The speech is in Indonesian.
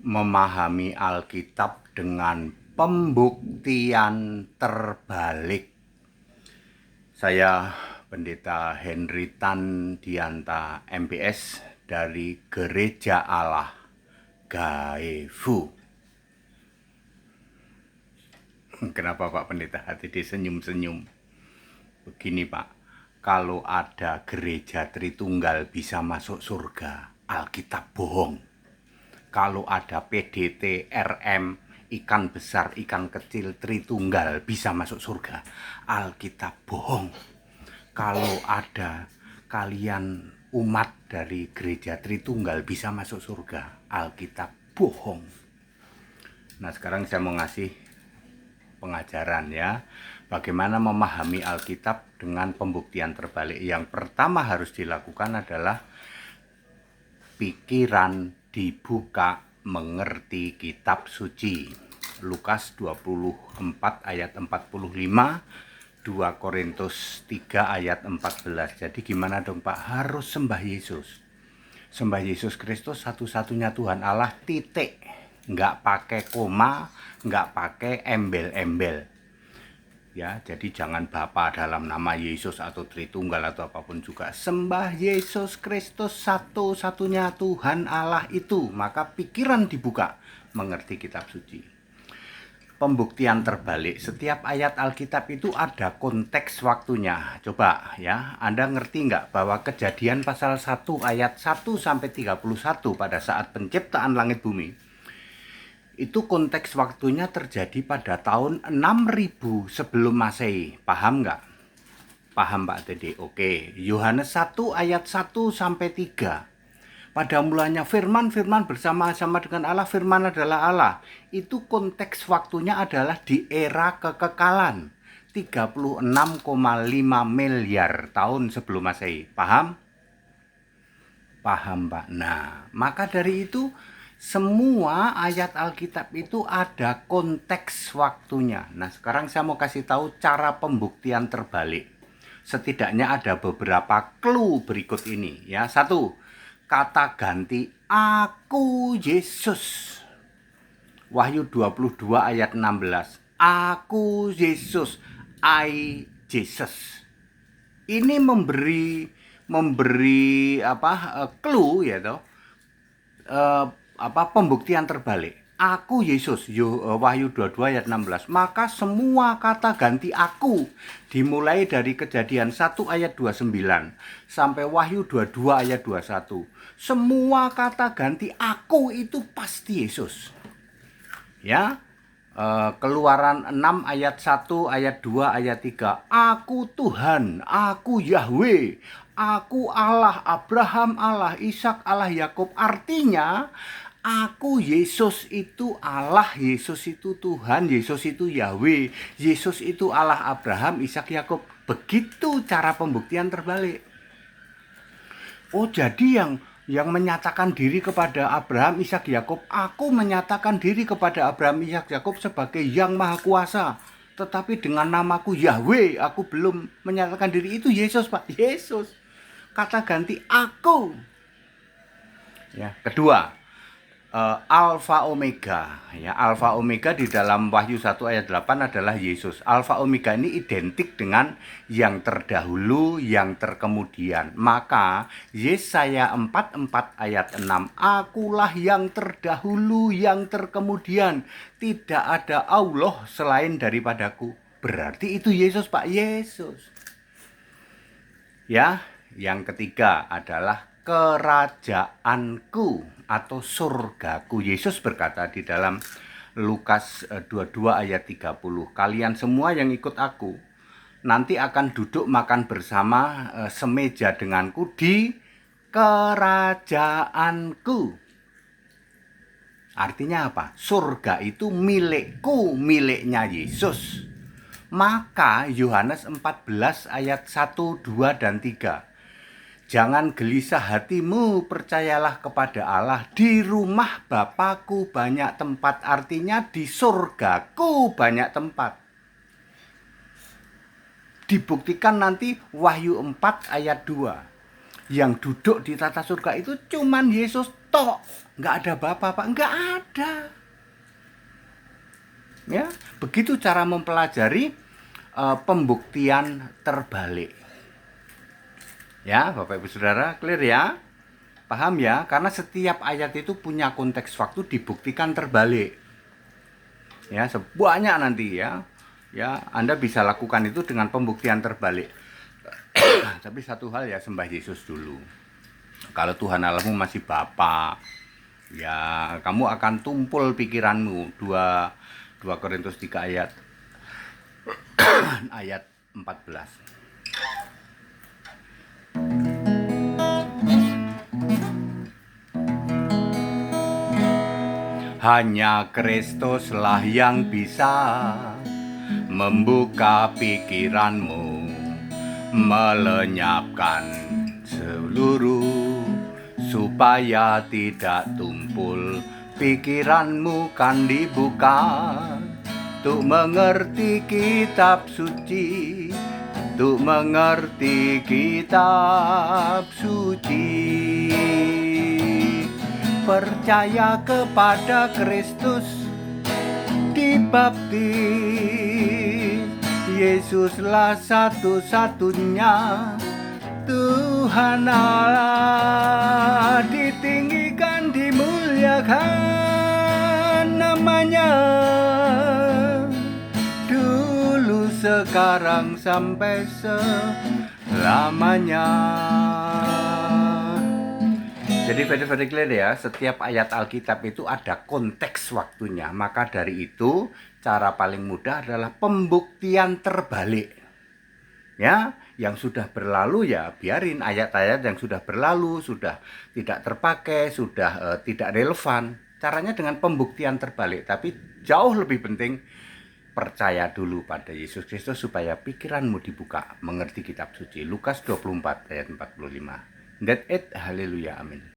memahami Alkitab dengan pembuktian terbalik. Saya Pendeta Henry Tan Dianta MPS dari Gereja Allah Gaefu. Kenapa Pak Pendeta hati disenyum-senyum? Begini Pak, kalau ada gereja Tritunggal bisa masuk surga, Alkitab bohong. Kalau ada PDT, RM, ikan besar, ikan kecil, Tritunggal bisa masuk surga, Alkitab bohong. Kalau ada kalian umat dari gereja Tritunggal bisa masuk surga, Alkitab bohong. Nah sekarang saya mau ngasih pengajaran ya, bagaimana memahami Alkitab dengan pembuktian terbalik. Yang pertama harus dilakukan adalah pikiran dibuka mengerti kitab suci. Lukas 24 ayat 45, 2 Korintus 3 ayat 14. Jadi gimana dong Pak? Harus sembah Yesus. Sembah Yesus Kristus satu-satunya Tuhan Allah, titik. Nggak pakai koma, nggak pakai embel-embel. Ya, jadi jangan Bapa dalam nama Yesus atau Tritunggal atau apapun juga. Sembah Yesus Kristus satu-satunya Tuhan Allah itu. Maka pikiran dibuka mengerti kitab suci. Pembuktian terbalik, setiap ayat Alkitab itu ada konteks waktunya. Coba ya, Anda ngerti nggak bahwa Kejadian pasal 1 ayat 1 sampai 31 pada saat penciptaan langit bumi itu konteks waktunya terjadi pada tahun 6000 sebelum Masehi. Paham nggak? Paham Pak Dede? Oke. Yohanes 1 ayat 1 sampai 3. Pada mulanya firman bersama-sama dengan Allah, firman adalah Allah. Itu konteks waktunya adalah di era kekekalan. 36,5 miliar tahun sebelum Masehi. Paham? Paham Pak. Nah, maka dari itu semua ayat Alkitab itu ada konteks waktunya. Nah, sekarang saya mau kasih tahu cara pembuktian terbalik. Setidaknya ada beberapa clue berikut ini ya. 1. Kata ganti aku Yesus. Wahyu 22 ayat 16. Aku Yesus, I Jesus. Ini memberi clue ya toh. Pembuktian terbalik. Aku Yesus, Wahyu 22 ayat 16. Maka semua kata ganti aku dimulai dari Kejadian 1 ayat 29 sampai Wahyu 22 ayat 21. Semua kata ganti aku itu pasti Yesus. Ya. Keluaran 6 ayat 1, ayat 2, ayat 3. Aku Tuhan, aku Yahweh, aku Allah Abraham, Allah Ishak, Allah Yakub. Artinya aku Yesus itu Allah, Yesus itu Tuhan, Yesus itu Yahweh, Yesus itu Allah Abraham, Ishak, Yakub. Begitu cara pembuktian terbalik. Oh, jadi yang menyatakan diri kepada Abraham, Ishak, Yakub, aku menyatakan diri kepada Abraham, Ishak, Yakub sebagai yang maha kuasa. Tetapi dengan namaku Yahweh, aku belum menyatakan diri. Itu Yesus Pak, Yesus. Kata ganti aku. Ya, kedua, Alfa Omega ya, Alfa Omega di dalam Wahyu 1 ayat 8 adalah Yesus. Alfa Omega ini identik dengan yang terdahulu, yang terkemudian. Maka Yesaya 44 ayat 6, akulah yang terdahulu, yang terkemudian, tidak ada Allah selain daripadaku. Berarti itu Yesus Pak, Yesus. Ya, yang ketiga adalah kerajaanku atau surgaku. Yesus berkata di dalam Lukas 22 ayat 30, kalian semua yang ikut aku nanti akan duduk makan bersama semeja denganku di kerajaanku. Artinya apa? Surga itu milikku, miliknya Yesus. Maka Yohanes 14 ayat 1, 2, dan 3. Jangan gelisah hatimu, percayalah kepada Allah. Di rumah Bapakku banyak tempat, artinya di surgaku banyak tempat. Dibuktikan nanti Wahyu 4 ayat 2. Yang duduk di tata surga itu cuman Yesus tok, nggak ada bapak-bapak, nggak ada. Ya, begitu cara mempelajari pembuktian terbalik. Ya, Bapak Ibu Saudara, clear ya? Paham ya? Karena setiap ayat itu punya konteks waktu dibuktikan terbalik. Ya, sebanyak nanti ya. Ya, Anda bisa lakukan itu dengan pembuktian terbalik. Tapi satu hal ya, sembah Yesus dulu. Kalau Tuhan Allahmu masih Bapa, ya kamu akan tumpul pikiranmu. 2 Korintus 3 ayat ayat 14. Hanya Kristuslah yang bisa membuka pikiranmu, melenyapkan seluruh, supaya tidak tumpul pikiranmu kan dibuka untuk mengerti kitab suci, untuk mengerti kitab suci. Percaya kepada Kristus, dibaptis, Yesuslah satu-satunya Tuhan Allah, ditinggikan, dimuliakan namanya, dulu, sekarang, sampai selamanya. Jadi very clear ya, setiap ayat Alkitab itu ada konteks waktunya. Maka dari itu, cara paling mudah adalah pembuktian terbalik. Ya, yang sudah berlalu ya biarin, ayat-ayat yang sudah berlalu, sudah tidak terpakai, sudah tidak relevan. Caranya dengan pembuktian terbalik, tapi jauh lebih penting percaya dulu pada Yesus Kristus supaya pikiranmu dibuka, mengerti kitab suci. Lukas 24 ayat 45. That it, haleluya, amin.